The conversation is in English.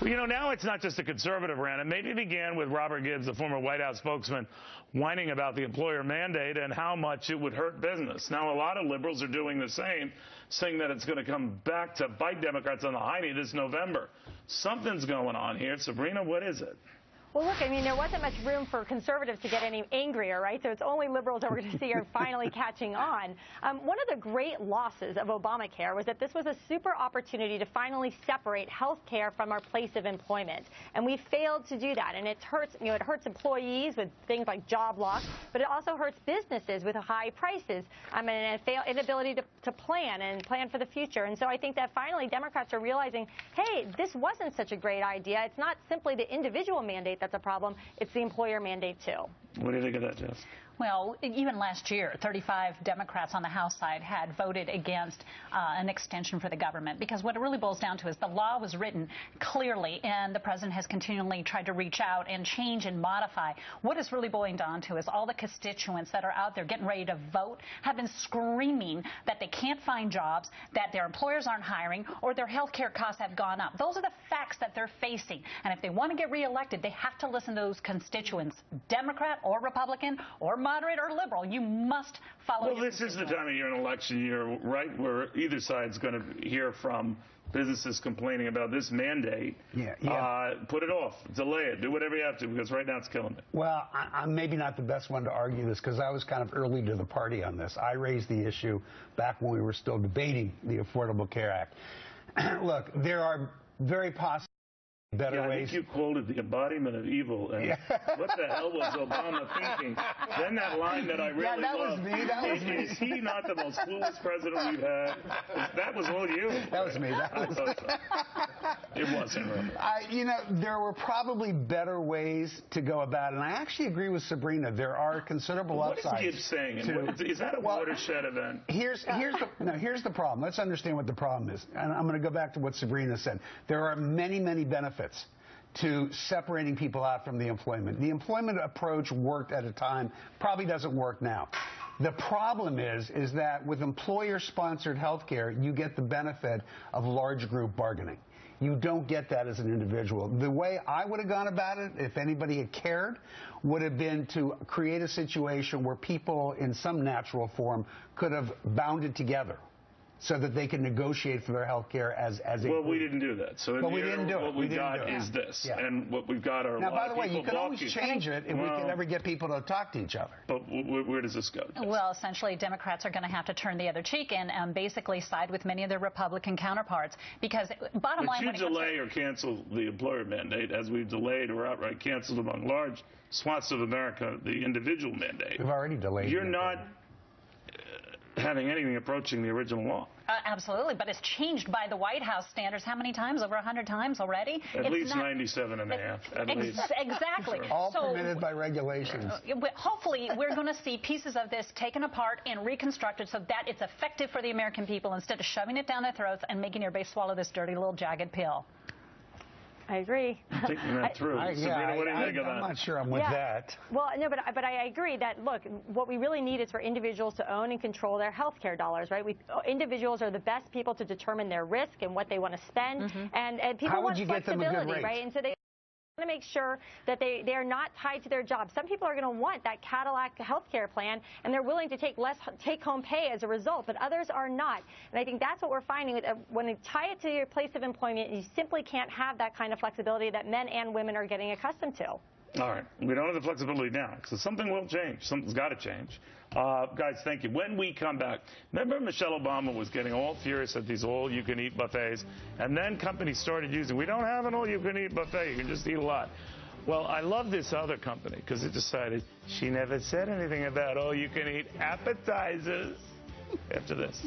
Well, you know, now it's not just a conservative rant. It maybe began with Robert Gibbs, the former White House spokesman, whining about the employer mandate and how much it would hurt business. Now, a lot of liberals are doing the same, saying that it's going to come back to bite Democrats on the hiney this November. Something's going on here. Sabrina, what is it? Well, look, I mean, there wasn't much room for conservatives to get any angrier, right? So it's only liberals that we're going to see are finally catching on. One of the great losses of Obamacare was that this was a super opportunity to finally separate health care from our place of employment. And we failed to do that. And it hurts, it hurts employees with things like job loss, but it also hurts businesses with high prices and an inability to plan for the future. And so I think that finally Democrats are realizing, hey, this wasn't such a great idea. It's not simply the individual mandate that's a problem. It's the employer mandate, too. What do you think of that, Jess? Well, even last year, 35 Democrats on the House side had voted against an extension for the government, because what it really boils down to is the law was written clearly, and the president has continually tried to reach out and change and modify. What it's really boiling down to is all the constituents that are out there getting ready to vote have been screaming that they can't find jobs, that their employers aren't hiring, or their health care costs have gone up. Those are the facts that they're facing. And if they want to get reelected, they have to listen to those constituents, Democrat or Republican or moderate or liberal. You must follow. Well, this is the time of year, an election year, right, where either side's going to hear from businesses complaining about this mandate. Put it off, delay it, do whatever you have to, because right now it's killing it. Well, I'm maybe not the best one to argue this, because I was kind of early to the party on this. I raised the issue back when we were still debating the Affordable Care Act. Look, there are very possible better ways. I think you called it the embodiment of evil. And what the hell was Obama thinking? Then that line that I really that loved. was me. That was me. Is he not the most clueless president we've had? That was all you. That was me. That was. It wasn't really. You know, there were probably better ways to go about it. And I actually agree with Sabrina. There are considerable upsides. What is Gibbs saying? Is that a watershed event? Here's the problem. Let's understand what the problem is. And I'm going to go back to what Sabrina said. There are many, many benefits to separating people out from the employment. The employment approach worked at a time, probably doesn't work now. The problem is that with employer-sponsored health care, you get the benefit of large group bargaining. You don't get that as an individual. The way I would have gone about it, if anybody had cared, would have been to create a situation where people in some natural form could have bounded together, so that they can negotiate for their health care as a Well, we didn't do that. So we didn't do it. What we got is this. Yeah. And what we've got are now, a lot by the of way, people you can always change it if we can ever get people to talk to each other. But where does this go? Well, essentially, Democrats are going to have to turn the other cheek and basically side with many of their Republican counterparts, because bottom line... But you delay or cancel the employer mandate, as we've delayed or outright canceled among large swaths of America the individual mandate. We've already delayed. You're not having anything approaching the original law. Absolutely, but it's changed by the White House standards how many times? Over 100 times already? At least 97 and a half, at least. Exactly. Sure. All permitted by regulations. Hopefully, we're going to see pieces of this taken apart and reconstructed so that it's effective for the American people instead of shoving it down their throats and making everybody swallow this dirty little jagged pill. I agree. Thinking that through. Sabrina, what do you think of that? I'm not sure I'm with that. Well, no, but I agree that, look, what we really need is for individuals to own and control their health care dollars, right? Individuals are the best people to determine their risk and what they want to spend, and people want flexibility, right? And so they want to make sure that they are not tied to their job. Some people are going to want that Cadillac health care plan, and they're willing to take less take-home pay as a result, but others are not. And I think that's what we're finding. When you tie it to your place of employment, you simply can't have that kind of flexibility that men and women are getting accustomed to. All right. We don't have the flexibility now, so something will change. Something's got to change. Guys, thank you. When we come back, remember Michelle Obama was getting all furious at these all-you-can-eat buffets, and then companies started using, we don't have an all-you-can-eat buffet. You can just eat a lot. Well, I love this other company because it decided she never said anything about all-you-can-eat appetizers after this.